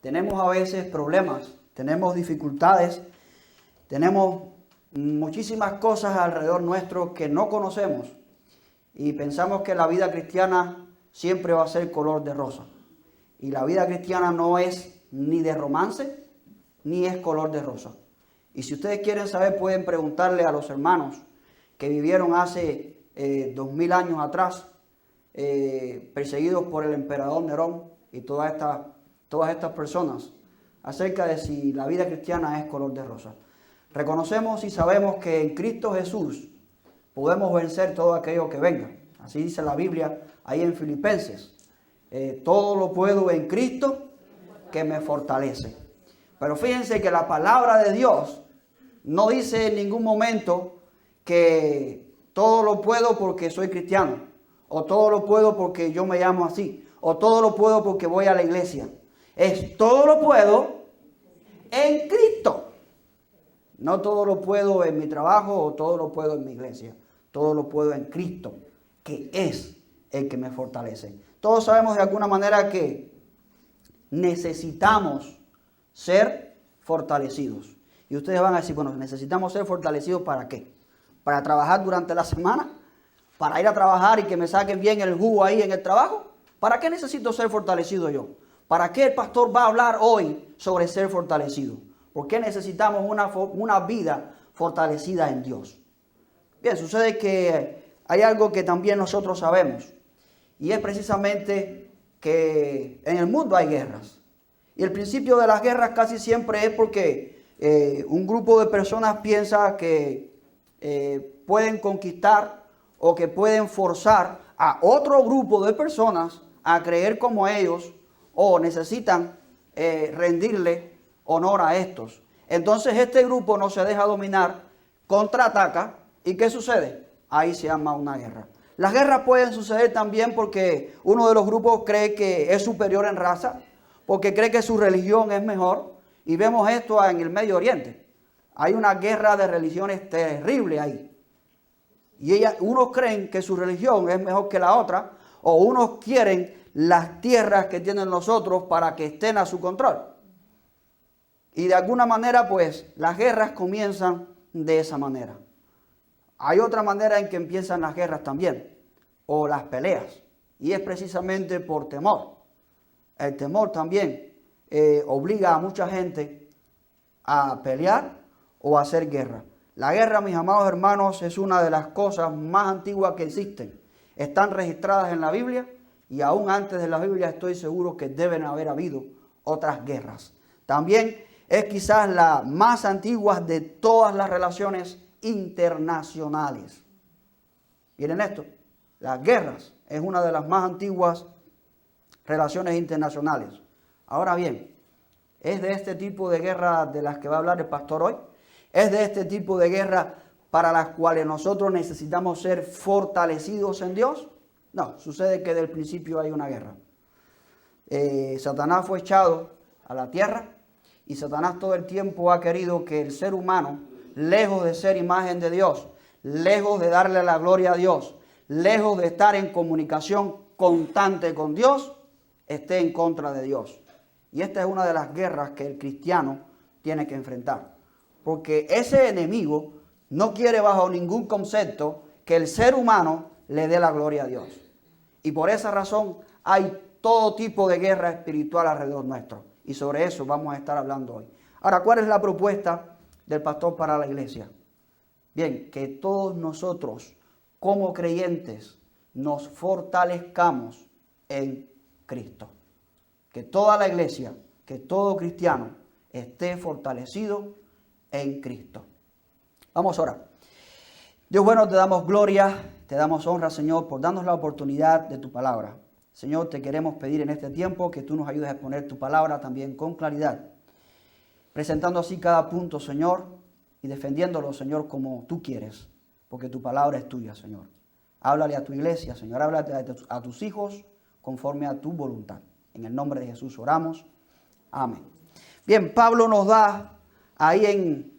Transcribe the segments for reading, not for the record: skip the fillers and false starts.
tenemos a veces problemas, tenemos dificultades, tenemos muchísimas cosas alrededor nuestro que no conocemos y pensamos que la vida cristiana siempre va a ser color de rosa. Y la vida cristiana no es ni de romance, ni es color de rosa. Y si ustedes quieren saber, pueden preguntarle a los hermanos que vivieron hace 2000 años atrás, perseguidos por el emperador Nerón y todas estas personas, acerca de si la vida cristiana es color de rosa. Reconocemos y sabemos que en Cristo Jesús podemos vencer todo aquello que venga. Así dice la Biblia ahí en Filipenses. Todo lo puedo en Cristo que me fortalece. Pero fíjense que la palabra de Dios no dice en ningún momento que todo lo puedo porque soy cristiano, o todo lo puedo porque yo me llamo así, o todo lo puedo porque voy a la iglesia. Es todo lo puedo en Cristo. No todo lo puedo en mi trabajo o todo lo puedo en mi iglesia. Todo lo puedo en Cristo, que es el que me fortalece. Todos sabemos de alguna manera que necesitamos ser fortalecidos. Y ustedes van a decir, bueno, necesitamos ser fortalecidos ¿para qué? ¿Para trabajar durante la semana? ¿Para ir a trabajar y que me saquen bien el jugo ahí en el trabajo? ¿Para qué necesito ser fortalecido yo? ¿Para qué el pastor va a hablar hoy sobre ser fortalecido? ¿Por qué necesitamos una vida fortalecida en Dios? Bien, sucede que hay algo que también nosotros sabemos. Y es precisamente que en el mundo hay guerras. Y el principio de las guerras casi siempre es porque un grupo de personas piensa que pueden conquistar o que pueden forzar a otro grupo de personas a creer como ellos o necesitan rendirle honor a estos. Entonces este grupo no se deja dominar, contraataca y ¿qué sucede? Ahí se arma una guerra. Las guerras pueden suceder también porque uno de los grupos cree que es superior en raza, porque cree que su religión es mejor, y vemos esto en el Medio Oriente. Hay una guerra de religiones terrible ahí. Y unos creen que su religión es mejor que la otra, o unos quieren las tierras que tienen los otros para que estén a su control. Y de alguna manera, pues, las guerras comienzan de esa manera. Hay otra manera en que empiezan las guerras también, o las peleas, y es precisamente por temor. El temor también obliga a mucha gente a pelear o a hacer guerra. La guerra, mis amados hermanos, es una de las cosas más antiguas que existen. Están registradas en la Biblia y aún antes de la Biblia estoy seguro que deben haber habido otras guerras. También es quizás la más antigua de todas las relaciones internacionales. Miren esto, las guerras es una de las más antiguas relaciones internacionales. Ahora bien, ¿es de este tipo de guerra de las que va a hablar el pastor hoy? ¿Es de este tipo de guerra para las cuales nosotros necesitamos ser fortalecidos en Dios? No, sucede que del principio hay una guerra. Satanás fue echado a la tierra y Satanás todo el tiempo ha querido que el ser humano, lejos de ser imagen de Dios, lejos de darle la gloria a Dios, lejos de estar en comunicación constante con Dios, esté en contra de Dios. Y esta es una de las guerras que el cristiano tiene que enfrentar. Porque ese enemigo no quiere bajo ningún concepto que el ser humano le dé la gloria a Dios. Y por esa razón hay todo tipo de guerra espiritual alrededor nuestro. Y sobre eso vamos a estar hablando hoy. Ahora, ¿cuál es la propuesta del pastor para la iglesia? Bien, que todos nosotros como creyentes nos fortalezcamos en Cristo. Que toda la iglesia, que todo cristiano esté fortalecido en Cristo. Vamos a orar. Dios bueno, te damos gloria, te damos honra, Señor, por darnos la oportunidad de tu palabra. Señor, te queremos pedir en este tiempo que tú nos ayudes a exponer tu palabra también con claridad, presentando así cada punto, Señor, y defendiéndolo, Señor, como tú quieres, porque tu palabra es tuya, Señor. Háblale a tu iglesia, Señor, háblale a tus hijos conforme a tu voluntad. En el nombre de Jesús oramos. Amén. Bien, Pablo nos da ahí en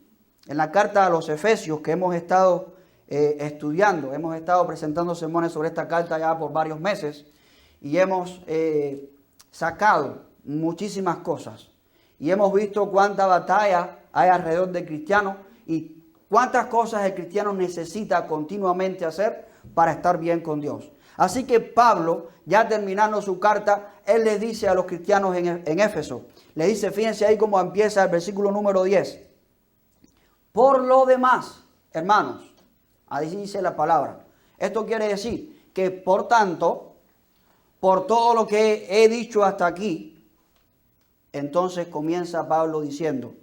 la carta a los Efesios que hemos estado estudiando, hemos estado presentando sermones sobre esta carta ya por varios meses y hemos sacado muchísimas cosas. y hemos visto cuánta batalla hay alrededor del cristiano y cuántas cosas el cristiano necesita continuamente hacer para estar bien con Dios. Así que Pablo, ya terminando su carta, él le dice a los cristianos en Éfeso, le dice, fíjense ahí cómo empieza el versículo número 10. Por lo demás, hermanos, ahí dice la palabra. Esto quiere decir que por tanto, por todo lo que he dicho hasta aquí, entonces comienza Pablo diciendo,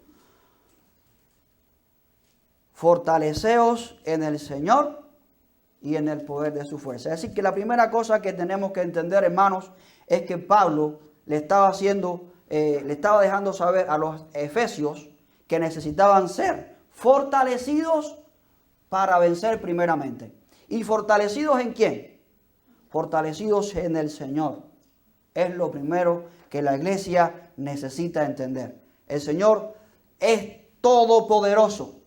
fortaleceos en el Señor y en el poder de su fuerza. Es decir, que la primera cosa que tenemos que entender, hermanos, es que Pablo le estaba dejando saber a los efesios que necesitaban ser fortalecidos para vencer primeramente. ¿Y fortalecidos en quién? Fortalecidos en el Señor. Es lo primero que la iglesia necesita entender. El Señor es todopoderoso.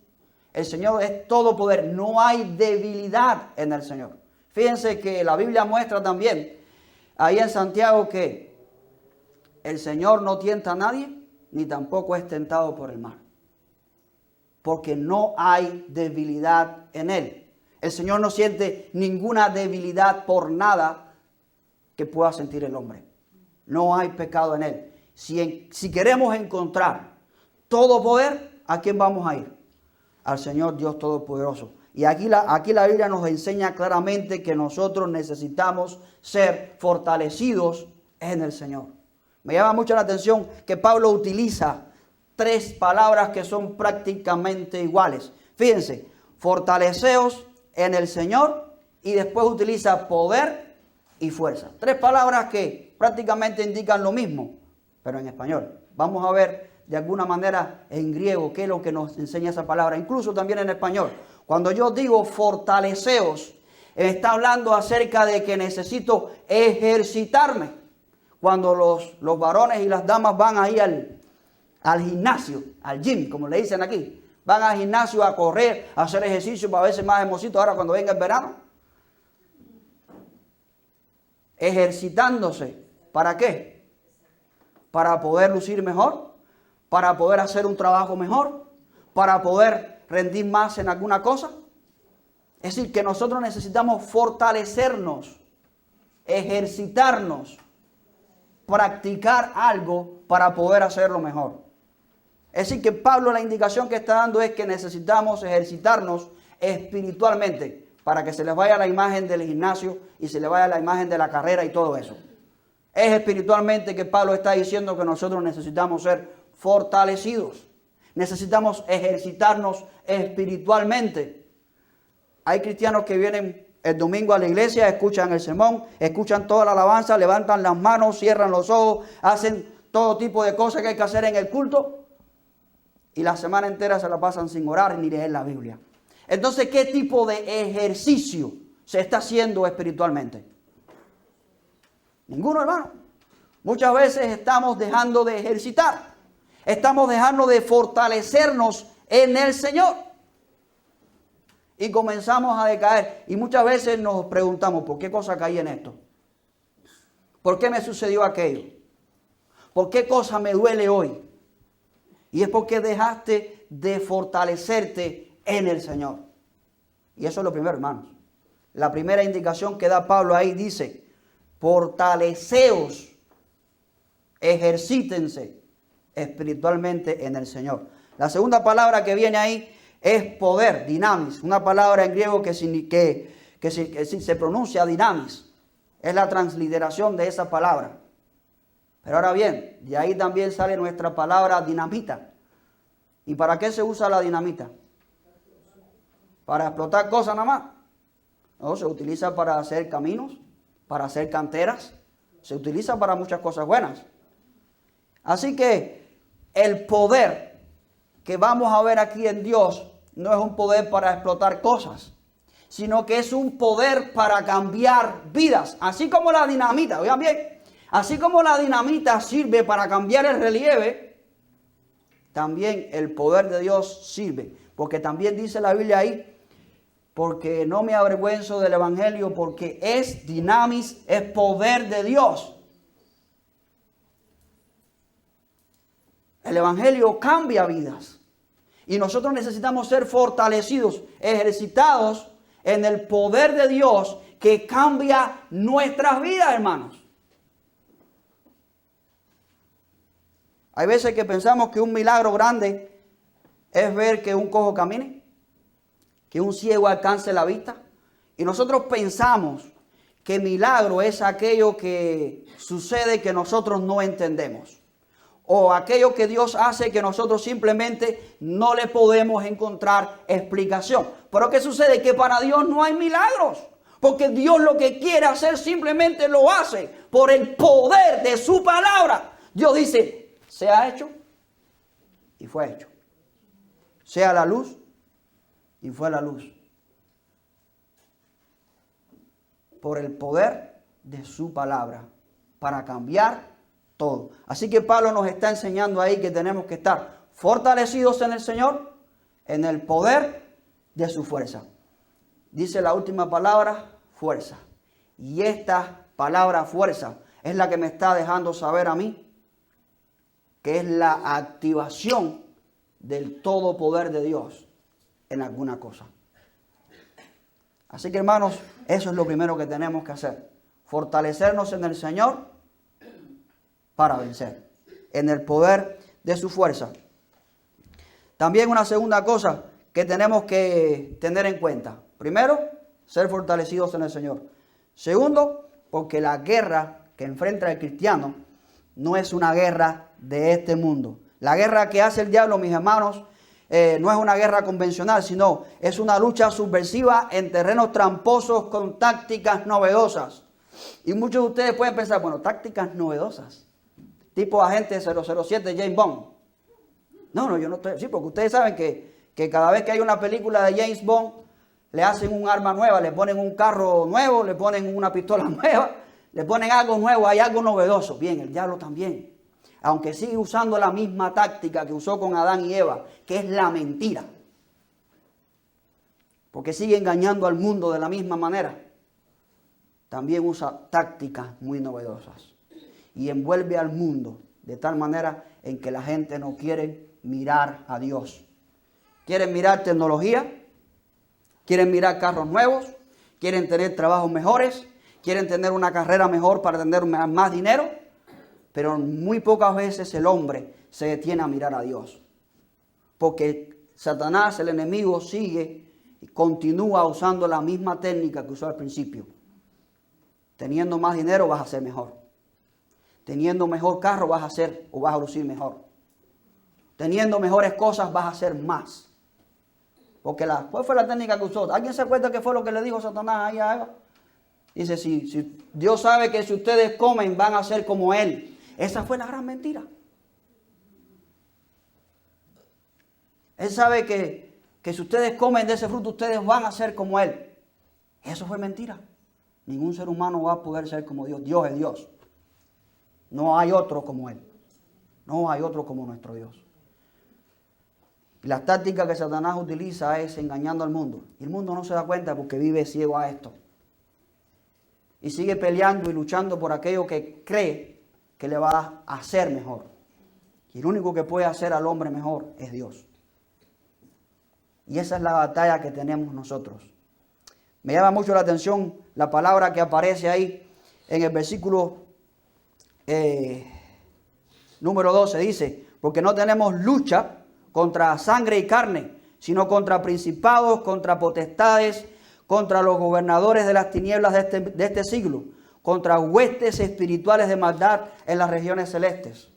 El Señor es todo poder. No hay debilidad en el Señor. Fíjense que la Biblia muestra también ahí en Santiago que el Señor no tienta a nadie, ni tampoco es tentado por el mal. Porque no hay debilidad en Él. El Señor no siente ninguna debilidad por nada que pueda sentir el hombre. No hay pecado en Él. Si queremos encontrar todo poder, ¿a quién vamos a ir? Al Señor Dios Todopoderoso. Y aquí la Biblia nos enseña claramente que nosotros necesitamos ser fortalecidos en el Señor. Me llama mucho la atención que Pablo utiliza 3 palabras que son prácticamente iguales. Fíjense, fortaleceos en el Señor y después utiliza poder y fuerza. 3 palabras que prácticamente indican lo mismo, pero en español. Vamos a ver de alguna manera en griego qué es lo que nos enseña esa palabra, incluso también en español. Cuando yo digo fortaleceos, está hablando acerca de que necesito ejercitarme. Cuando los varones y las damas van ahí al gimnasio, al gym, como le dicen aquí, van al gimnasio a correr, a hacer ejercicio para verse más hermositos ahora cuando venga el verano. Ejercitándose. ¿Para qué? Para poder lucir mejor, para poder hacer un trabajo mejor, para poder rendir más en alguna cosa. Es decir, que nosotros necesitamos fortalecernos, ejercitarnos, practicar algo para poder hacerlo mejor. Es decir, que Pablo la indicación que está dando es que necesitamos ejercitarnos espiritualmente para que se les vaya la imagen del gimnasio y se les vaya la imagen de la carrera y todo eso. Es espiritualmente que Pablo está diciendo que nosotros necesitamos ser fortalecidos. Necesitamos ejercitarnos espiritualmente. Hay cristianos que vienen el domingo a la iglesia, escuchan el sermón, escuchan toda la alabanza, levantan las manos, cierran los ojos, hacen todo tipo de cosas que hay que hacer en el culto y la semana entera se la pasan sin orar ni leer la Biblia. Entonces, ¿qué tipo de ejercicio se está haciendo espiritualmente? Ninguno, hermano. Muchas veces estamos dejando de ejercitar. Estamos dejando de fortalecernos en el Señor. Y comenzamos a decaer. Y muchas veces nos preguntamos, ¿por qué cosa caí en esto? ¿Por qué me sucedió aquello? ¿Por qué cosa me duele hoy? Y es porque dejaste de fortalecerte en el Señor. Y eso es lo primero, hermanos. La primera indicación que da Pablo ahí dice, fortaleceos, ejercítense espiritualmente en el Señor. La segunda palabra que viene ahí es poder, dinamis, una palabra en griego que se pronuncia dinamis. Es la transliteración de esa palabra. Pero ahora bien, de ahí también sale nuestra palabra dinamita. ¿Y para qué se usa la dinamita? ¿Para explotar cosas nada más? No, se utiliza para hacer caminos, para hacer canteras. Se utiliza para muchas cosas buenas. Así que el poder que vamos a ver aquí en Dios no es un poder para explotar cosas, sino que es un poder para cambiar vidas. Así como la dinamita, oigan bien, así como la dinamita sirve para cambiar el relieve, también el poder de Dios sirve. Porque también dice la Biblia ahí, porque no me avergüenzo del Evangelio, porque es dinamis, es poder de Dios. El Evangelio cambia vidas. Y nosotros necesitamos ser fortalecidos, ejercitados en el poder de Dios que cambia nuestras vidas, hermanos. Hay veces que pensamos que un milagro grande es ver que un cojo camine, que un ciego alcance la vista. Y nosotros pensamos que milagro es aquello que sucede que nosotros no entendemos. O aquello que Dios hace que nosotros simplemente no le podemos encontrar explicación. Pero ¿qué sucede? Que para Dios no hay milagros. Porque Dios lo que quiere hacer simplemente lo hace por el poder de su palabra. Dios dice, sea hecho y fue hecho. Sea la luz y fue la luz. Por el poder de su palabra para cambiar todo. Así que Pablo nos está enseñando ahí que tenemos que estar fortalecidos en el Señor, en el poder de su fuerza. Dice la última palabra, fuerza. Y esta palabra fuerza es la que me está dejando saber a mí que es la activación del todo poder de Dios en alguna cosa. Así que hermanos, eso es lo primero que tenemos que hacer. Fortalecernos en el Señor para vencer, en el poder de su fuerza. También una segunda cosa que tenemos que tener en cuenta. Primero, ser fortalecidos en el Señor. Segundo, porque la guerra que enfrenta el cristiano no es una guerra de este mundo. La guerra que hace el diablo, mis hermanos, no es una guerra convencional, sino es una lucha subversiva en terrenos tramposos con tácticas novedosas. Y muchos de ustedes pueden pensar, bueno, tácticas novedosas, tipo agente 007 James Bond. No, yo no estoy, sí, porque ustedes saben que cada vez que hay una película de James Bond, le hacen un arma nueva, le ponen un carro nuevo, le ponen una pistola nueva, le ponen algo nuevo, hay algo novedoso. Bien, el diablo también. Aunque sigue usando la misma táctica que usó con Adán y Eva, que es la mentira. Porque sigue engañando al mundo de la misma manera. También usa tácticas muy novedosas. Y envuelve al mundo de tal manera en que la gente no quiere mirar a Dios. Quieren mirar tecnología, quieren mirar carros nuevos, quieren tener trabajos mejores, quieren tener una carrera mejor para tener más dinero. Pero muy pocas veces el hombre se detiene a mirar a Dios. Porque Satanás, el enemigo, sigue y continúa usando la misma técnica que usó al principio. Teniendo más dinero vas a ser mejor. Teniendo mejor carro vas a ser o vas a lucir mejor. Teniendo mejores cosas vas a hacer más. Porque ¿cuál fue la técnica que usó? ¿Alguien se acuerda qué fue lo que le dijo Satanás ahí a Eva? Dice, si Dios sabe que si ustedes comen van a ser como Él. Esa fue la gran mentira. Él sabe que si ustedes comen de ese fruto, ustedes van a ser como Él. Eso fue mentira. Ningún ser humano va a poder ser como Dios. Dios es Dios. No hay otro como Él. No hay otro como nuestro Dios. Y la táctica que Satanás utiliza es engañando al mundo. Y el mundo no se da cuenta porque vive ciego a esto. Y sigue peleando y luchando por aquello que cree que le va a hacer mejor. Y el único que puede hacer al hombre mejor es Dios. Y esa es la batalla que tenemos nosotros. Me llama mucho la atención la palabra que aparece ahí en el versículo número 12. Dice, porque no tenemos lucha contra sangre y carne, sino contra principados, contra potestades, contra los gobernadores de las tinieblas de este siglo, contra huestes espirituales de maldad en las regiones celestes.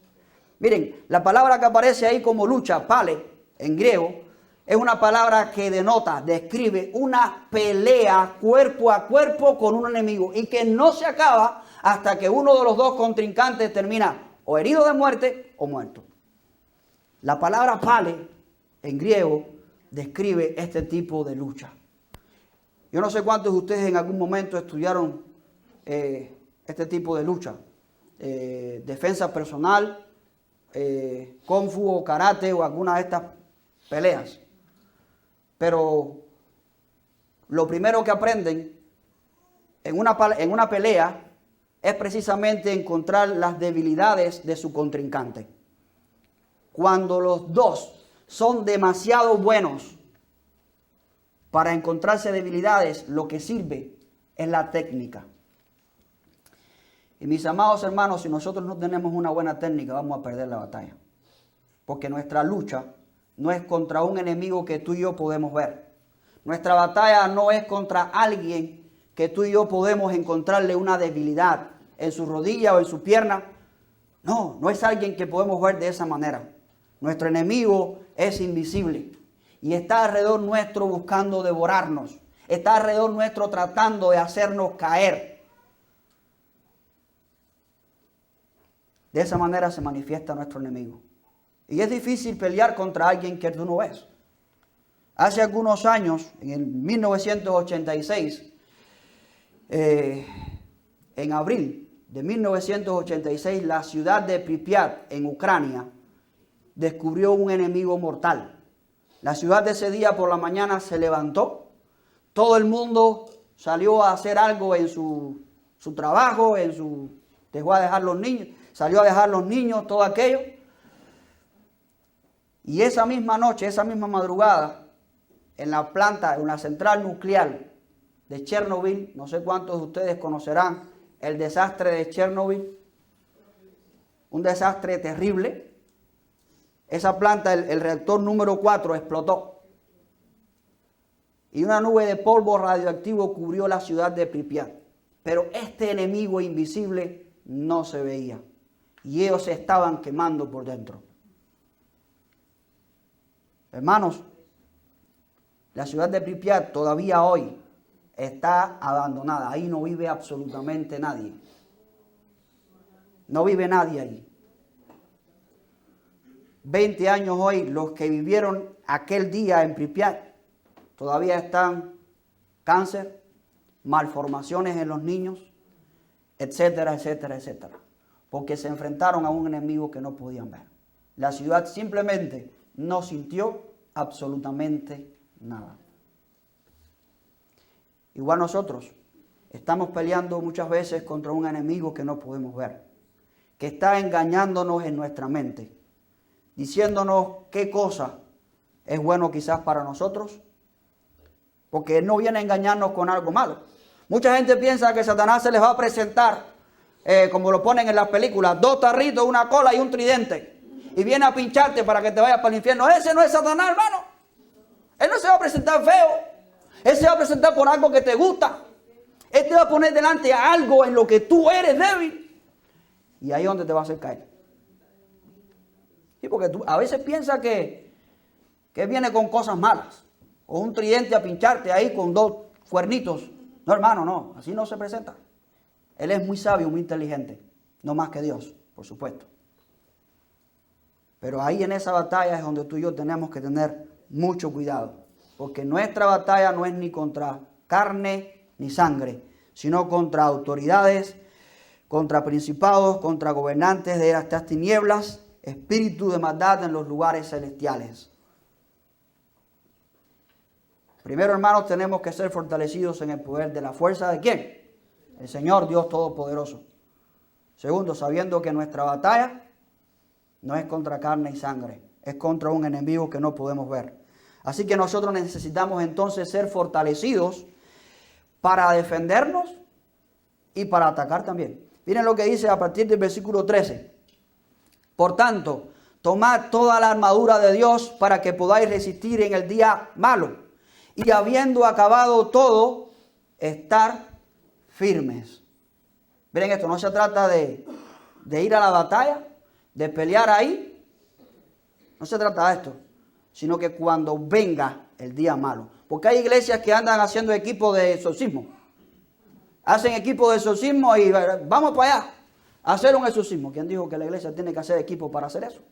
Miren, la palabra que aparece ahí como lucha, pale, en griego, es una palabra que denota, describe una pelea cuerpo a cuerpo con un enemigo y que no se acaba hasta que uno de los dos contrincantes termina o herido de muerte o muerto. La palabra pale, en griego, describe este tipo de lucha. Yo no sé cuántos de ustedes en algún momento estudiaron este tipo de lucha. Defensa personal, kung fu o karate o alguna de estas peleas. Pero lo primero que aprenden en una pelea es precisamente encontrar las debilidades de su contrincante. cuando los dos son demasiado buenos para encontrarse debilidades, lo que sirve es la técnica. Y mis amados hermanos, si nosotros no tenemos una buena técnica, vamos a perder la batalla. Porque nuestra lucha no es contra un enemigo que tú y yo podemos ver. Nuestra batalla no es contra alguien que tú y yo podemos encontrarle una debilidad en su rodilla o en su pierna. No, no es alguien que podemos ver de esa manera. Nuestro enemigo es invisible y está alrededor nuestro buscando devorarnos. Está alrededor nuestro tratando de hacernos caer. De esa manera se manifiesta nuestro enemigo. Y es difícil pelear contra alguien que tú no ves. Hace algunos años, en el 1986, en abril de 1986, la ciudad de Pripyat, en Ucrania, descubrió un enemigo mortal. La ciudad de ese día por la mañana se levantó. Todo el mundo salió a hacer algo en su trabajo, dejó a dejar los niños, salió a dejar los niños, todo aquello. Y esa misma noche, esa misma madrugada, en la central nuclear de Chernobyl, no sé cuántos de ustedes conocerán el desastre de Chernobyl, un desastre terrible. Esa planta, el reactor número 4, explotó. Y una nube de polvo radioactivo cubrió la ciudad de Pripyat. Pero este enemigo invisible no se veía. Y ellos se estaban quemando por dentro. Hermanos, la ciudad de Pripyat todavía hoy está abandonada. Ahí no vive absolutamente nadie. No vive nadie ahí. 20 años hoy, los que vivieron aquel día en Pripyat todavía están cáncer, malformaciones en los niños, etcétera, etcétera, etcétera. Porque se enfrentaron a un enemigo que no podían ver. La ciudad simplemente no sintió absolutamente nada. Igual nosotros estamos peleando muchas veces contra un enemigo que no podemos ver, que está engañándonos en nuestra mente, diciéndonos qué cosa es bueno quizás para nosotros, porque Él no viene a engañarnos con algo malo. Mucha gente piensa que Satanás se les va a presentar, como lo ponen en las películas, 2 tarritos, una cola y un tridente, y viene a pincharte para que te vayas para el infierno. Ese no es Satanás, hermano. Él no se va a presentar feo. Él se va a presentar por algo que te gusta. Él te va a poner delante algo en lo que tú eres débil. Y ahí es donde te va a hacer caer. Sí, porque tú a veces piensas que viene con cosas malas. O un tridente a pincharte ahí con 2 cuernitos. No, hermano, no. Así no se presenta. Él es muy sabio, muy inteligente. No más que Dios, por supuesto. Pero ahí en esa batalla es donde tú y yo tenemos que tener mucho cuidado. Porque nuestra batalla no es ni contra carne ni sangre, sino contra autoridades, contra principados, contra gobernantes de estas tinieblas, espíritu de maldad en los lugares celestiales. Primero, hermanos, tenemos que ser fortalecidos en el poder de la fuerza ¿de quién? El Señor Dios Todopoderoso. Segundo, sabiendo que nuestra batalla no es contra carne y sangre, es contra un enemigo que no podemos ver. Así que nosotros necesitamos entonces ser fortalecidos para defendernos y para atacar también. Miren lo que dice a partir del versículo 13. Por tanto, tomad toda la armadura de Dios para que podáis resistir en el día malo. Y habiendo acabado todo, estar firmes. Miren esto, no se trata de ir a la batalla, de pelear ahí. No se trata de esto, sino que cuando venga el día malo. Porque hay iglesias que andan haciendo equipo de exorcismo. Hacen equipo de exorcismo y vamos para allá a hacer un exorcismo. ¿Quién dijo que la iglesia tiene que hacer equipo para hacer eso?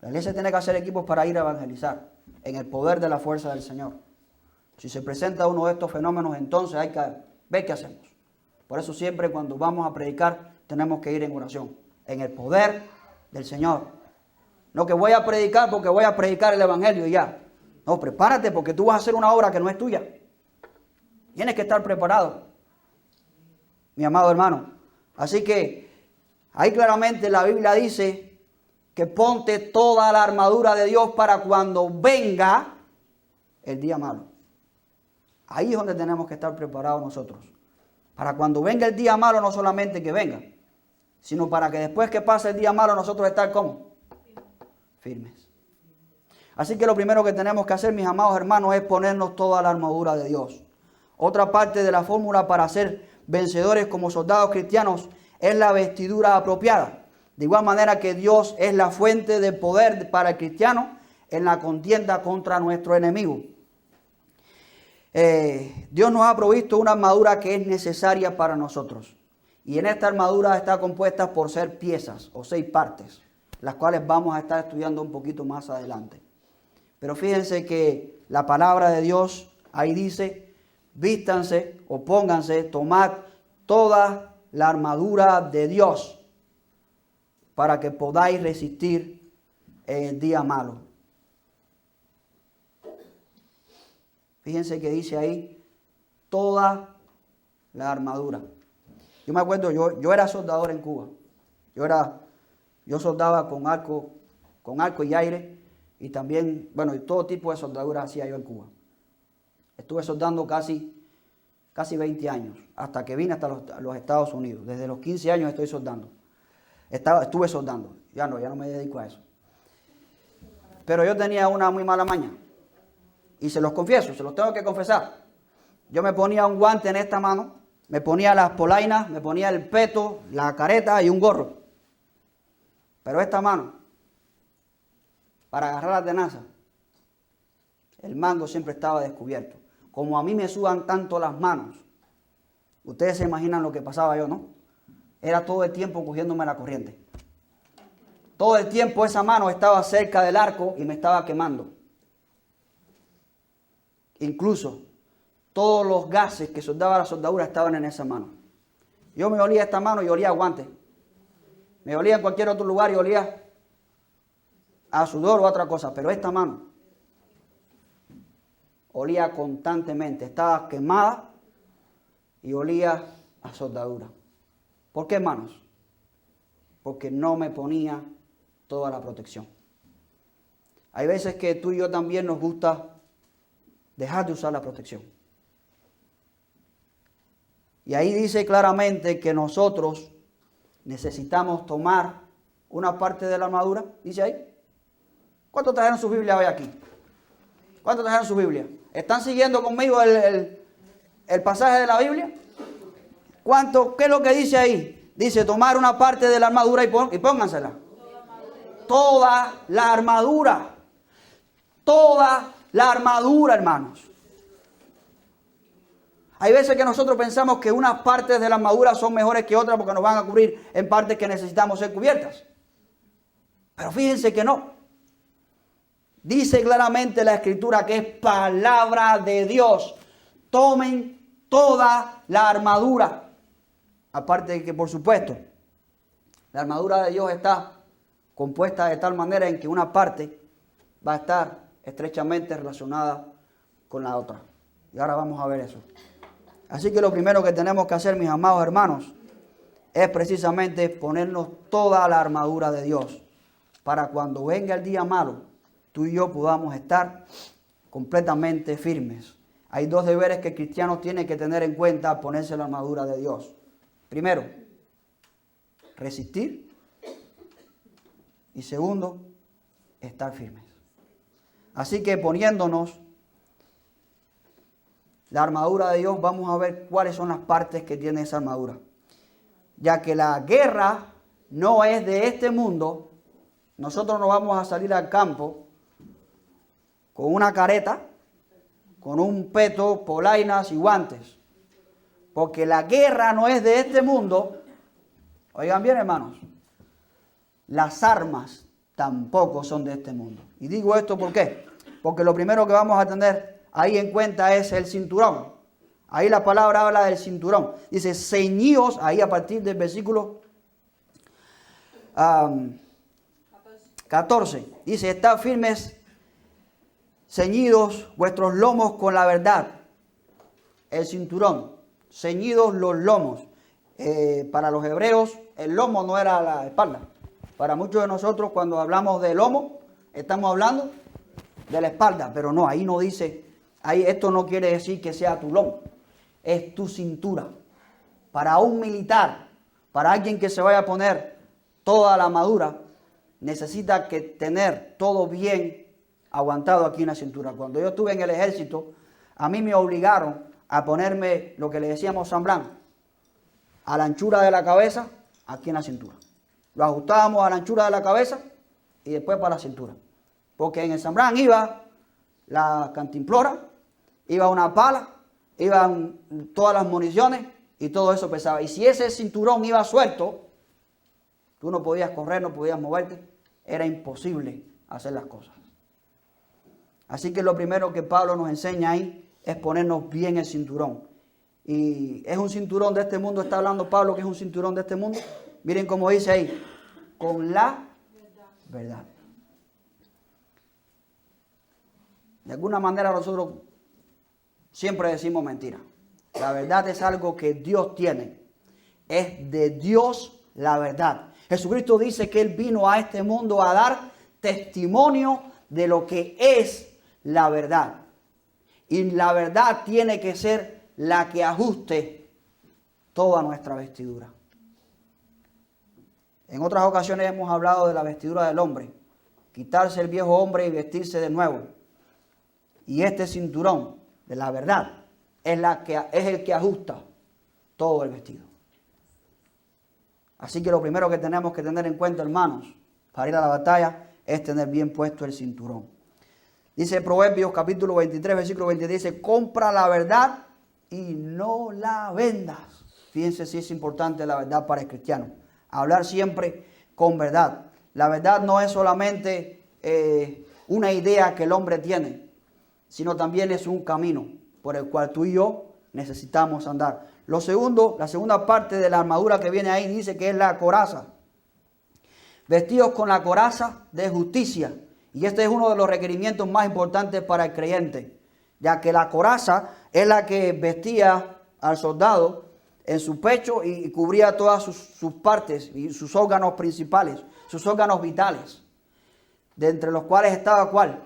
La iglesia tiene que hacer equipos para ir a evangelizar en el poder de la fuerza del Señor. Si se presenta uno de estos fenómenos, entonces hay que ver qué hacemos. Por eso siempre cuando vamos a predicar tenemos que ir en oración, en el poder del Señor. No que voy a predicar porque voy a predicar el evangelio y ya. No, prepárate porque tú vas a hacer una obra que no es tuya. Tienes que estar preparado, mi amado hermano. Así que Ahí claramente la Biblia dice que ponte toda la armadura de Dios para cuando venga el día malo. Ahí es donde tenemos que estar preparados nosotros. Para cuando venga el día malo, no solamente que venga, sino para que después que pase el día malo nosotros estar ¿cómo? Firmes. Así que lo primero que tenemos que hacer, mis amados hermanos, es ponernos toda la armadura de Dios. Otra parte de la fórmula para ser vencedores como soldados cristianos es la vestidura apropiada. De igual manera que Dios es la fuente de poder para el cristiano en la contienda contra nuestro enemigo. Dios nos ha provisto una armadura que es necesaria para nosotros. Y en esta armadura está compuesta por 6 piezas o 6 partes, las cuales vamos a estar estudiando un poquito más adelante. Pero fíjense que la palabra de Dios ahí dice, vístanse o pónganse, tomad toda la armadura de Dios para que podáis resistir en el día malo. Fíjense que dice ahí, toda la armadura. Yo me acuerdo, yo era soldador en Cuba. Yo soldaba con arco y aire, y también, bueno, y todo tipo de soldadura hacía yo en Cuba. Estuve soldando casi 20 años, hasta que vine hasta los Estados Unidos. Desde los 15 años estoy soldando. Estuve soldando, ya no me dedico a eso. Pero yo tenía una muy mala maña. Y se los confieso, se los tengo que confesar. Yo me ponía un guante en esta mano, me ponía las polainas, me ponía el peto, la careta y un gorro. Pero esta mano, para agarrar la tenaza, el mango siempre estaba descubierto. Como a mí me sudan tanto las manos, ustedes se imaginan lo que pasaba yo, ¿no? Era todo el tiempo cogiéndome la corriente. Todo el tiempo esa mano estaba cerca del arco y me estaba quemando. Incluso todos los gases que soldaba la soldadura estaban en esa mano. Yo me olía esta mano y olía a guante. Me olía en cualquier otro lugar y olía a sudor o a otra cosa. Pero esta mano olía constantemente. Estaba quemada y olía a soldadura. ¿Por qué, hermanos? Porque no me ponía toda la protección. Hay veces que tú y yo también nos gusta dejar de usar la protección. Y ahí dice claramente que nosotros necesitamos tomar una parte de la armadura. Dice ahí. ¿Cuántos trajeron su Biblia hoy aquí? ¿Cuántos trajeron su Biblia? ¿Están siguiendo conmigo el pasaje de la Biblia? ¿Qué es lo que dice ahí? Dice tomar una parte de la armadura y póngansela. Toda la armadura. Toda la armadura, hermanos. Hay veces que nosotros pensamos que unas partes de la armadura son mejores que otras porque nos van a cubrir en partes que necesitamos ser cubiertas. Pero fíjense que no. Dice claramente la Escritura que es palabra de Dios. Tomen toda la armadura. Aparte de que, por supuesto, la armadura de Dios está compuesta de tal manera en que una parte va a estar estrechamente relacionada con la otra. Y ahora vamos a ver eso. Así que lo primero que tenemos que hacer, mis amados hermanos, es precisamente ponernos toda la armadura de Dios. Para cuando venga el día malo, tú y yo podamos estar completamente firmes. Hay 2 deberes que el cristiano tiene que tener en cuenta al ponerse la armadura de Dios. Primero, resistir. Y segundo, estar firmes. Así que poniéndonos la armadura de Dios, vamos a ver cuáles son las partes que tiene esa armadura. Ya que la guerra no es de este mundo, nosotros no vamos a salir al campo con una careta, con un peto, polainas y guantes. Porque la guerra no es de este mundo. Oigan bien, hermanos. Las armas tampoco son de este mundo. Y digo esto ¿por qué? Porque lo primero que vamos a tener ahí en cuenta es el cinturón. Ahí la palabra habla del cinturón. Dice, ceñíos, ahí a partir del versículo 14. Dice, estad firmes, ceñidos vuestros lomos con la verdad. El cinturón, ceñidos los lomos. Para los hebreos, el lomo no era la espalda. Para muchos de nosotros, cuando hablamos de lomo, estamos hablando de la espalda. Pero no, ahí no dice, ahí esto no quiere decir que sea tu lomo. Es tu cintura. Para un militar, para alguien que se vaya a poner toda la armadura, necesita que tener todo bien aguantado aquí en la cintura. Cuando yo estuve en el ejército, a mí me obligaron a ponerme lo que le decíamos sambrán, a la anchura de la cabeza, aquí en la cintura. Lo ajustábamos a la anchura de la cabeza y después para la cintura. Porque en el sambrán iba la cantimplora, iba una pala, iban todas las municiones y todo eso pesaba. Y si ese cinturón iba suelto, tú no podías correr, no podías moverte, era imposible hacer las cosas. Así que lo primero que Pablo nos enseña ahí es ponernos bien el cinturón. Y es un cinturón de este mundo, está hablando Pablo que es un cinturón de este mundo. Miren cómo dice ahí, con la verdad. De alguna manera nosotros siempre decimos mentira. La verdad es algo que Dios tiene. Es de Dios la verdad. Jesucristo dice que Él vino a este mundo a dar testimonio de lo que es la verdad. Y la verdad tiene que ser la que ajuste toda nuestra vestidura. En otras ocasiones hemos hablado de la vestidura del hombre. Quitarse el viejo hombre y vestirse de nuevo. Y este cinturón de la verdad es el que ajusta todo el vestido. Así que lo primero que tenemos que tener en cuenta, hermanos, para ir a la batalla, es tener bien puesto el cinturón. Dice Proverbios capítulo 23, versículo 23, dice, compra la verdad y no la vendas. Fíjense si es importante la verdad para el cristiano. Hablar siempre con verdad. La verdad no es solamente una idea que el hombre tiene, sino también es un camino por el cual tú y yo necesitamos andar. La segunda parte de la armadura que viene ahí dice que es la coraza. Vestidos con la coraza de justicia. Y este es uno de los requerimientos más importantes para el creyente, ya que la coraza es la que vestía al soldado en su pecho y cubría todas sus partes y sus órganos principales, sus órganos vitales, de entre los cuales estaba ¿cuál?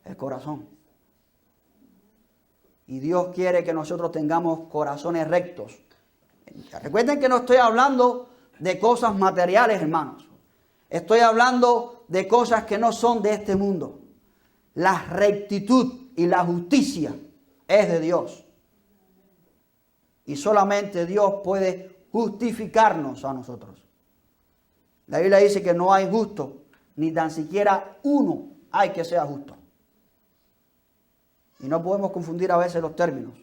El corazón. Y Dios quiere que nosotros tengamos corazones rectos. Recuerden que no estoy hablando de cosas materiales, hermanos. Estoy hablando de cosas que no son de este mundo. La rectitud y la justicia es de Dios. Y solamente Dios puede justificarnos a nosotros. La Biblia dice que no hay justo, ni tan siquiera uno hay que sea justo. Y no podemos confundir a veces los términos.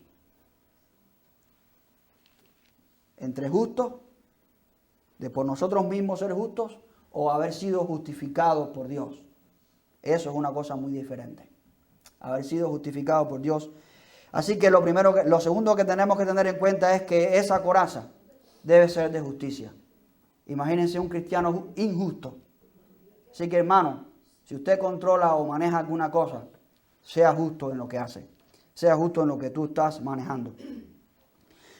Entre justo, de por nosotros mismos ser justos, o haber sido justificados por Dios. Eso es una cosa muy diferente. Haber sido justificado por Dios. Así que lo segundo que tenemos que tener en cuenta es que esa coraza debe ser de justicia. Imagínense un cristiano injusto. Así que, hermano, si usted controla o maneja alguna cosa, sea justo en lo que hace. Sea justo en lo que tú estás manejando.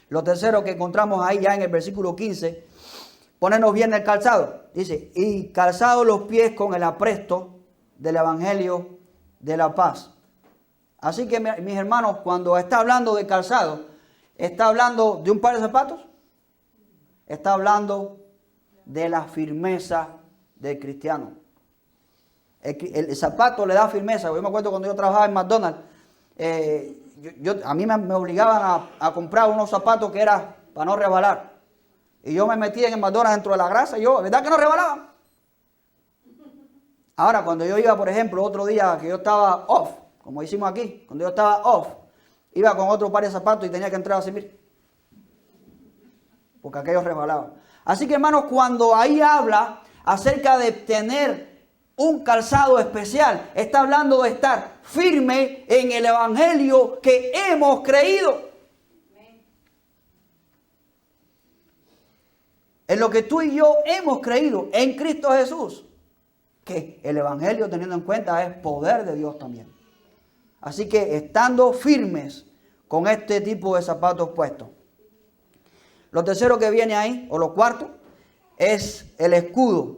Lo tercero que encontramos ahí ya en el versículo 15, ponernos bien el calzado. Dice, y calzados los pies con el apresto del evangelio de la paz. Así que, mis hermanos, cuando está hablando de calzado, ¿está hablando de un par de zapatos? Está hablando de la firmeza del cristiano. El zapato le da firmeza. Yo me acuerdo cuando yo trabajaba en McDonald's, a mí me obligaban a comprar unos zapatos que era para no resbalar. Y yo me metía en el McDonald's dentro de la grasa y ¿verdad que no rebalaban? Ahora, cuando yo iba, por ejemplo, otro día que yo estaba off, como hicimos aquí, cuando yo estaba off, iba con otro par de zapatos y tenía que entrar a servir. Porque aquellos resbalaban. Así que, hermanos, cuando ahí habla acerca de tener un calzado especial, está hablando de estar firme en el evangelio que hemos creído. En lo que tú y yo hemos creído en Cristo Jesús. Que el evangelio, teniendo en cuenta, es poder de Dios también. Así que estando firmes con este tipo de zapatos puestos. Lo tercero que viene ahí, o lo cuarto, es el escudo.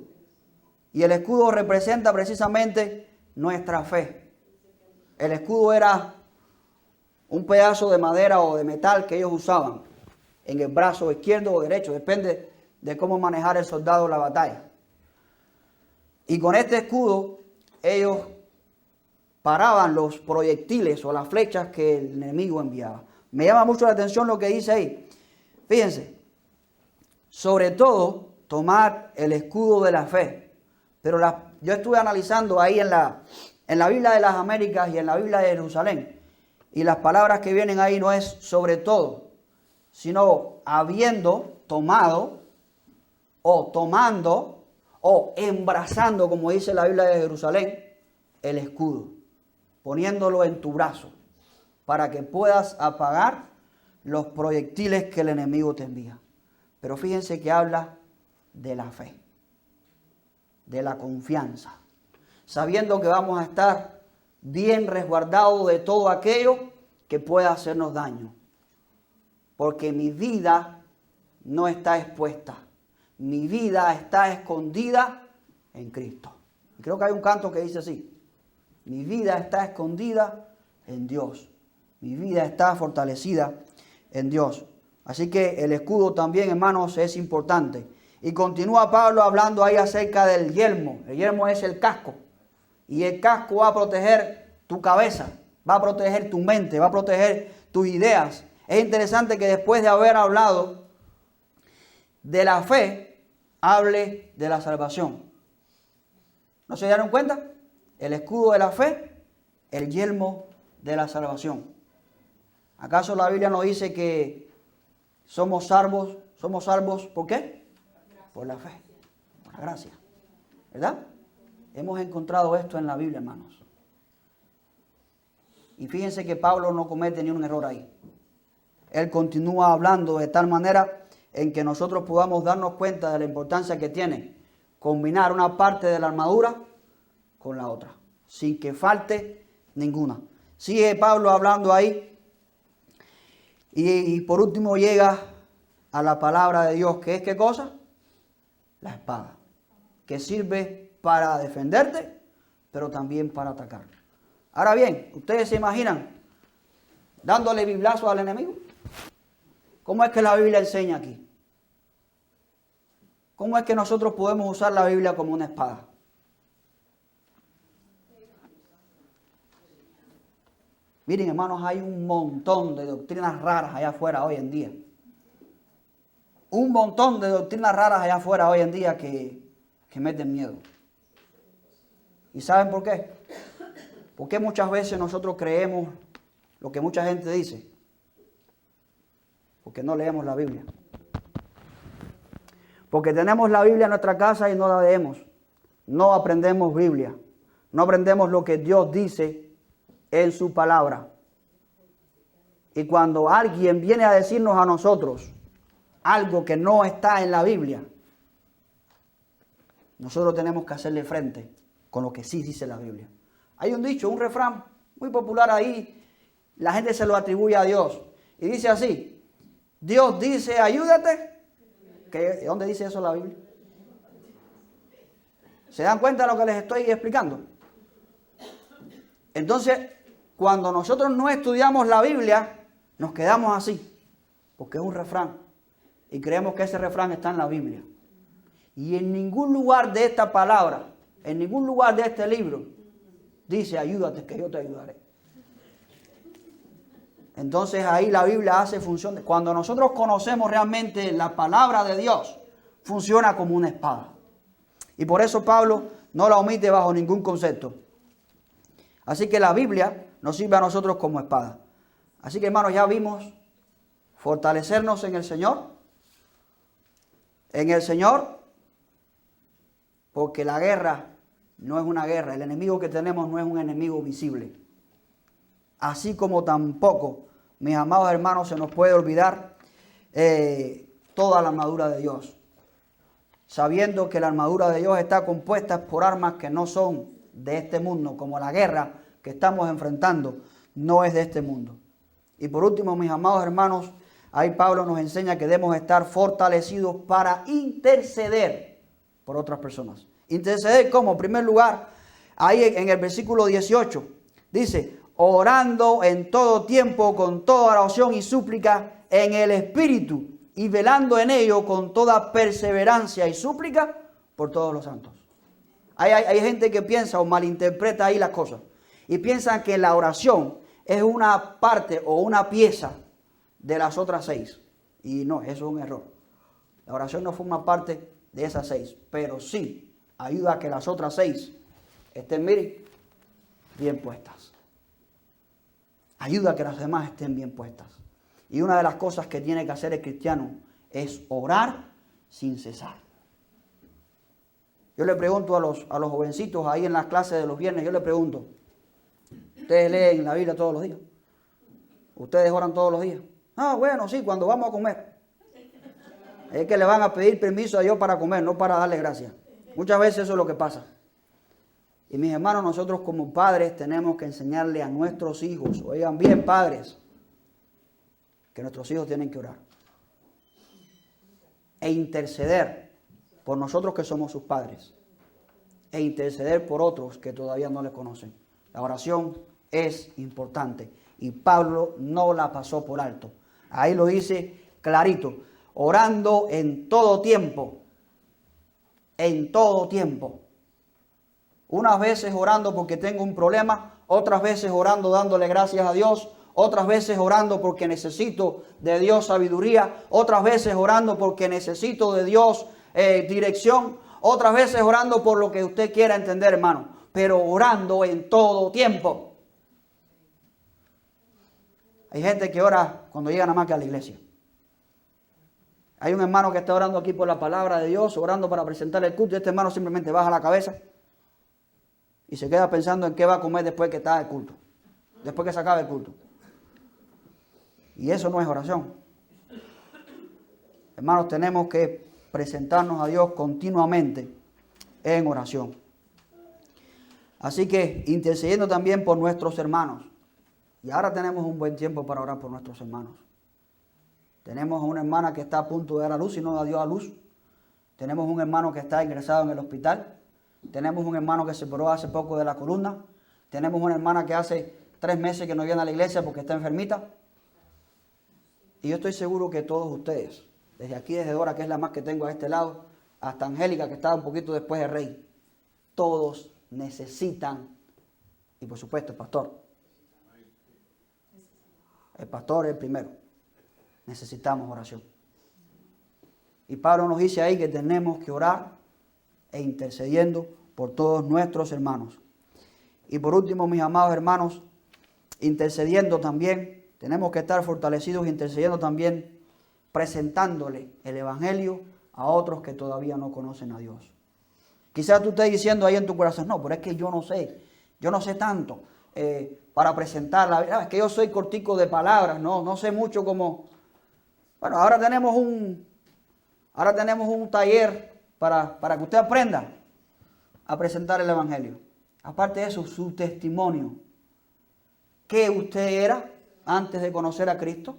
Y el escudo representa precisamente nuestra fe. El escudo era un pedazo de madera o de metal que ellos usaban en el brazo izquierdo o derecho, depende de cómo manejar el soldado la batalla. Y con este escudo ellos paraban los proyectiles o las flechas que el enemigo enviaba. Me llama mucho la atención lo que dice ahí. Fíjense, sobre todo tomar el escudo de la fe. Pero yo estuve analizando ahí en la Biblia de las Américas y en la Biblia de Jerusalén. Y las palabras que vienen ahí no es sobre todo, sino habiendo tomado o tomando o embrazando, como dice la Biblia de Jerusalén, el escudo, poniéndolo en tu brazo para que puedas apagar los proyectiles que el enemigo te envía. Pero fíjense que habla de la fe, de la confianza, sabiendo que vamos a estar bien resguardados de todo aquello que pueda hacernos daño. Porque mi vida no está expuesta. Mi vida está escondida en Cristo. Y creo que hay un canto que dice así: mi vida está escondida en Dios. Mi vida está fortalecida en Dios. Así que el escudo también, hermanos, es importante. Y continúa Pablo hablando ahí acerca del yelmo. El yelmo es el casco. Y el casco va a proteger tu cabeza, va a proteger tu mente, va a proteger tus ideas. Es interesante que después de haber hablado de la fe, hable de la salvación. ¿No se dieron cuenta? El escudo de la fe, el yelmo de la salvación. ¿Acaso la Biblia nos dice que somos salvos? ¿Somos salvos por qué? Por la fe, por la gracia. ¿Verdad? Hemos encontrado esto en la Biblia, hermanos. Y fíjense que Pablo no comete ni un error ahí. Él continúa hablando de tal manera en que nosotros podamos darnos cuenta de la importancia que tiene combinar una parte de la armadura con la otra, sin que falte ninguna. Sigue Pablo hablando ahí y por último llega a la palabra de Dios, que es ¿qué cosa? La espada, que sirve para defenderte, pero también para atacar. Ahora bien, ¿ustedes se imaginan dándole biblazo al enemigo? ¿Cómo es que la Biblia enseña aquí? ¿Cómo es que nosotros podemos usar la Biblia como una espada? Miren, hermanos, hay un montón de doctrinas raras allá afuera hoy en día. Un montón de doctrinas raras allá afuera hoy en día que meten miedo. ¿Y saben por qué? Porque muchas veces nosotros creemos lo que mucha gente dice. Porque no leemos la Biblia. Porque tenemos la Biblia en nuestra casa y no la leemos. No aprendemos Biblia. No aprendemos lo que Dios dice en su palabra. Y cuando alguien viene a decirnos a nosotros algo que no está en la Biblia, nosotros tenemos que hacerle frente con lo que sí dice la Biblia. Hay un dicho, un refrán muy popular ahí, la gente se lo atribuye a Dios. Y dice así: Dios dice, ayúdate. ¿Dónde dice eso la Biblia? ¿Se dan cuenta de lo que les estoy explicando? Entonces, cuando nosotros no estudiamos la Biblia, nos quedamos así, porque es un refrán. Y creemos que ese refrán está en la Biblia. Y en ningún lugar de esta palabra, en ningún lugar de este libro, dice, ayúdate que yo te ayudaré. Entonces ahí la Biblia hace función. Cuando nosotros conocemos realmente la palabra de Dios, funciona como una espada. Y por eso Pablo no la omite bajo ningún concepto. Así que la Biblia nos sirve a nosotros como espada. Así que, hermanos, ya vimos fortalecernos en el Señor. En el Señor, porque la guerra no es una guerra. El enemigo que tenemos no es un enemigo visible. Así como tampoco, mis amados hermanos, se nos puede olvidar toda la armadura de Dios. Sabiendo que la armadura de Dios está compuesta por armas que no son de este mundo, como la guerra que estamos enfrentando no es de este mundo. Y por último, mis amados hermanos, ahí Pablo nos enseña que debemos estar fortalecidos para interceder por otras personas. Interceder como, en primer lugar, ahí en el versículo 18, dice, orando en todo tiempo con toda oración y súplica en el Espíritu y velando en ello con toda perseverancia y súplica por todos los santos. Hay gente que piensa o malinterpreta ahí las cosas y piensan que la oración es una parte o una pieza de las otras 6. Y no, eso es un error. La oración no forma parte de esas 6, pero sí ayuda a que las otras 6 estén, miren, bien puestas. Ayuda a que las demás estén bien puestas. Y una de las cosas que tiene que hacer el cristiano es orar sin cesar. Yo le pregunto a los jovencitos ahí en las clases de los viernes, yo le pregunto, ¿ustedes leen la Biblia todos los días? ¿Ustedes oran todos los días? Ah, bueno, sí, cuando vamos a comer. Es que le van a pedir permiso a Dios para comer, no para darle gracias. Muchas veces eso es lo que pasa. Y mis hermanos, nosotros como padres tenemos que enseñarle a nuestros hijos, oigan bien padres, que nuestros hijos tienen que orar. E interceder por nosotros que somos sus padres. E interceder por otros que todavía no le conocen. La oración es importante. Y Pablo no la pasó por alto. Ahí lo dice clarito. Orando en todo tiempo. En todo tiempo. Unas veces orando porque tengo un problema, otras veces orando dándole gracias a Dios, otras veces orando porque necesito de Dios sabiduría, otras veces orando porque necesito de Dios dirección, otras veces orando por lo que usted quiera entender, hermano, pero orando en todo tiempo. Hay gente que ora cuando llega nada más que a la iglesia. Hay un hermano que está orando aquí por la palabra de Dios, orando para presentar el culto, y este hermano simplemente baja la cabeza y se queda pensando en qué va a comer después que está el culto, después que se acabe el culto. Y eso no es oración. Hermanos, tenemos que presentarnos a Dios continuamente en oración. Así que intercediendo también por nuestros hermanos. Y ahora tenemos un buen tiempo para orar por nuestros hermanos. Tenemos a una hermana que está a punto de dar a luz y no dio a luz. Tenemos un hermano que está ingresado en el hospital. Tenemos un hermano que se operó hace poco de la columna. Tenemos una hermana que hace 3 meses que no viene a la iglesia porque está enfermita. Y yo estoy seguro que todos ustedes, desde aquí, desde Dora, que es la más que tengo a este lado, hasta Angélica, que estaba un poquito después de Rey, todos necesitan, y por supuesto el pastor. El pastor es el primero. Necesitamos oración. Y Pablo nos dice ahí que tenemos que orar e intercediendo por todos nuestros hermanos. Y por último, mis amados hermanos, intercediendo también, tenemos que estar fortalecidos, intercediendo también, presentándole el Evangelio a otros que todavía no conocen a Dios. Quizás tú estés diciendo ahí en tu corazón, no, pero es que yo no sé tanto para presentarla. Es que yo soy cortico de palabras, no sé mucho como... Bueno, ahora tenemos un taller para que usted aprenda a presentar el Evangelio. Aparte de eso, su testimonio. ¿Qué usted era antes de conocer a Cristo?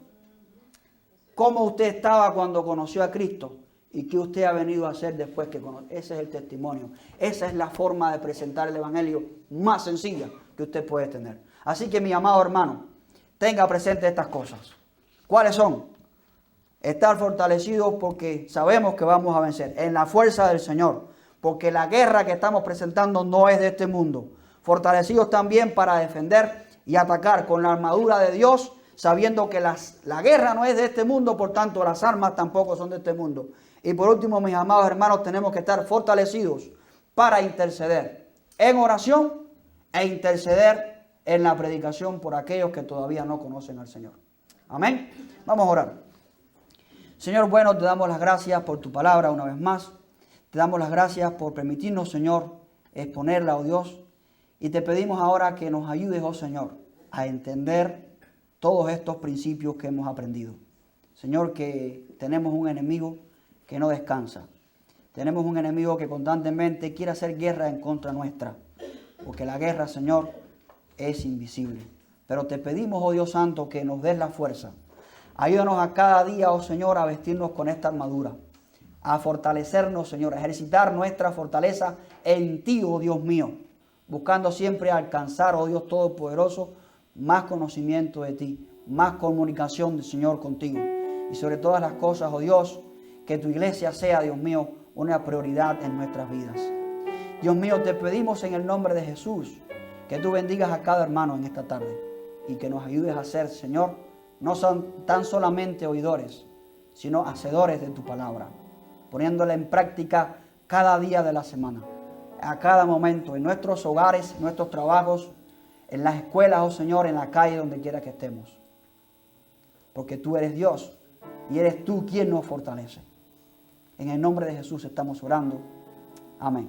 ¿Cómo usted estaba cuando conoció a Cristo? ¿Y qué usted ha venido a hacer después que conoció? Ese es el testimonio. Esa es la forma de presentar el Evangelio más sencilla que usted puede tener. Así que, mi amado hermano, tenga presente estas cosas. ¿Cuáles son? Estar fortalecidos porque sabemos que vamos a vencer en la fuerza del Señor, porque la guerra que estamos presentando no es de este mundo. Fortalecidos también para defender y atacar con la armadura de Dios, sabiendo que la guerra no es de este mundo, por tanto las armas tampoco son de este mundo. Y por último, mis amados hermanos, tenemos que estar fortalecidos para interceder en oración e interceder en la predicación por aquellos que todavía no conocen al Señor. Amén. Vamos a orar. Señor, bueno, te damos las gracias por tu palabra una vez más. Te damos las gracias por permitirnos, Señor, exponerla, oh Dios. Y te pedimos ahora que nos ayudes, oh Señor, a entender todos estos principios que hemos aprendido. Señor, que tenemos un enemigo que no descansa. Tenemos un enemigo que constantemente quiere hacer guerra en contra nuestra. Porque la guerra, Señor, es invisible. Pero te pedimos, oh Dios Santo, que nos des la fuerza Ayúdanos a cada día, oh Señor, a vestirnos con esta armadura, a fortalecernos, Señor, a ejercitar nuestra fortaleza en ti, oh Dios mío, buscando siempre alcanzar, oh Dios Todopoderoso, más conocimiento de ti, más comunicación, Señor, contigo. Y sobre todas las cosas, oh Dios, que tu iglesia sea, Dios mío, una prioridad en nuestras vidas. Dios mío, te pedimos en el nombre de Jesús que tú bendigas a cada hermano en esta tarde y que nos ayudes a ser, Señor, no son tan solamente oidores, sino hacedores de tu palabra, poniéndola en práctica cada día de la semana, a cada momento, en nuestros hogares, en nuestros trabajos, en las escuelas, oh Señor, en la calle, donde quiera que estemos. Porque tú eres Dios y eres tú quien nos fortalece. En el nombre de Jesús estamos orando. Amén.